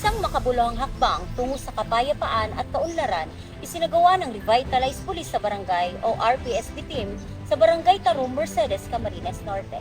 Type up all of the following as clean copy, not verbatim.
isang makabuluhang hakbang tungo sa kapayapaan at kaunlaran, isinagawa ng Revitalized Police sa Barangay o RPSB team sa Barangay Tarum, Mercedes, Camarines Norte.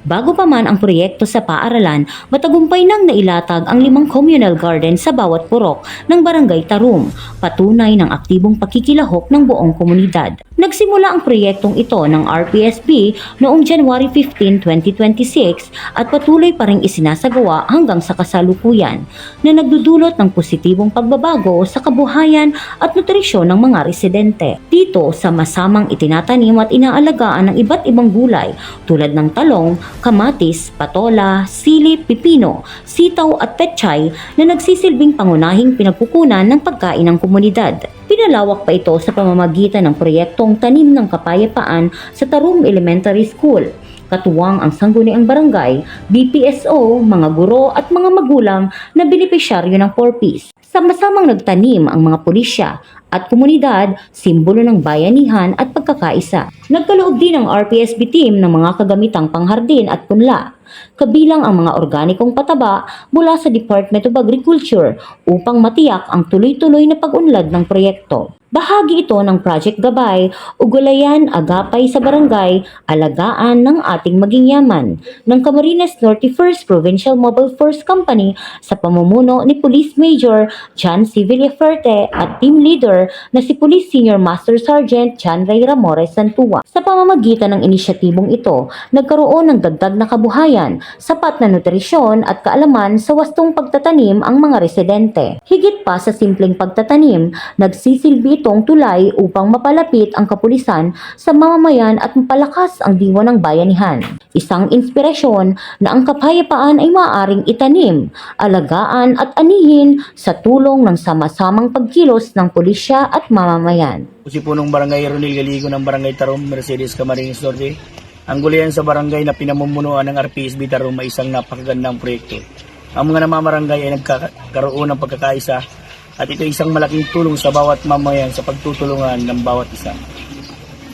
Bago pa man ang proyekto sa paaralan, matagumpay nang nailatag ang 5 communal garden sa bawat purok ng Barangay Tarum, patunay ng aktibong pakikilahok ng buong komunidad. Nagsimula ang proyektong ito ng RPSB noong January 15, 2026 at patuloy pa ring isinasagawa hanggang sa kasalukuyan na nagdudulot ng positibong pagbabago sa kabuhayan at nutrisyon ng mga residente. Dito sa masamang itinatanim at inaalagaan ng iba't ibang gulay tulad ng talong, kamatis, patola, sili, pipino, sitaw at petchay na nagsisilbing pangunahing pinagkukunan ng pagkain ng komunidad. Pinalawak pa ito sa pamamagitan ng proyektong Tanim ng Kapayapaan sa Tarum Elementary School. Katuwang ang sangguniang barangay, BPSO, mga guro at mga magulang na benepisyaryo ng 4Ps. Sama-samang nagtanim ang mga pulisya at komunidad, simbolo ng bayanihan at pagkakaisa. Nagkaloob din ang RPSB team ng mga kagamitang panghardin at punla, kabilang ang mga organikong pataba mula sa Department of Agriculture upang matiyak ang tuloy-tuloy na pag-unlad ng proyekto. Bahagi ito ng Project Gabay, Ugulayan, Agapay sa Barangay, Alagaan ng Ating Maging Yaman ng Camarines Norte 1st Provincial Mobile Force Company sa pamumuno ni Police Major John C. Villaferte at Team Leader na si Police Senior Master Sergeant John Ray Ramores Santua. Sa pamamagitan ng inisyatibong ito, nagkaroon ng dagdag na kabuhayan, sapat na nutrisyon at kaalaman sa wastong pagtatanim ang mga residente. Higit pa sa simpleng pagtatanim, nagsisilbi itong tulay upang mapalapit ang kapulisan sa mamamayan at mapalakas ang diwa ng bayanihan. Isang inspirasyon na ang kapayapaan ay maaaring itanim, alagaan at anihin sa tulong ng sama-samang pagkilos ng pulisya at mamamayan. Si punong Barangay Ronil Galigo ng Barangay Tarum, Mercedes, Camarines Norte. Ang gulayan sa barangay na pinamumunuan ng RPSB Tarum ay isang napakagandang proyekto. Ang mga namamarangay ay nagkakaroon ng pagkakaisa at ito ay isang malaking tulong sa bawat mamayan sa pagtutulungan ng bawat isa.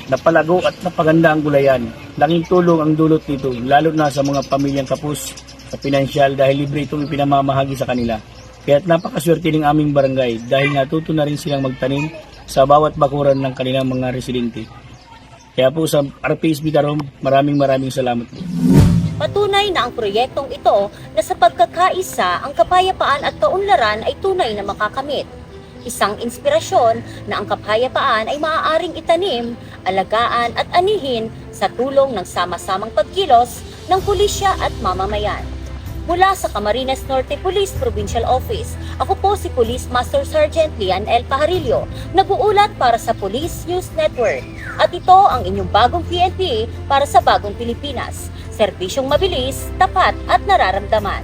Napalago at napaganda ang gulayan. Laking tulong ang dulot nito, lalo na sa mga pamilyang kapos sa pinansyal dahil libre itong ipinamamahagi sa kanila. Kaya't napakaswerte ng aming barangay dahil natuto na rin silang magtanim sa bawat bakuran ng kanilang mga residente. Kaya po sa RPSB Tarum, maraming salamat po. Patunay na ang proyektong ito na sa pagkakaisa ang kapayapaan at kaunlaran ay tunay na makakamit. Isang inspirasyon na ang kapayapaan ay maaaring itanim, alagaan at anihin sa tulong ng sama-samang pagkilos ng pulisya at mamamayan. Mula sa Camarines Norte Police Provincial Office, ako po si Police Master Sergeant Lian L. Pajarillo, nag-uulat para sa Police News Network. At ito ang inyong bagong PNP para sa bagong Pilipinas. Serbisyong mabilis, tapat at nararamdaman.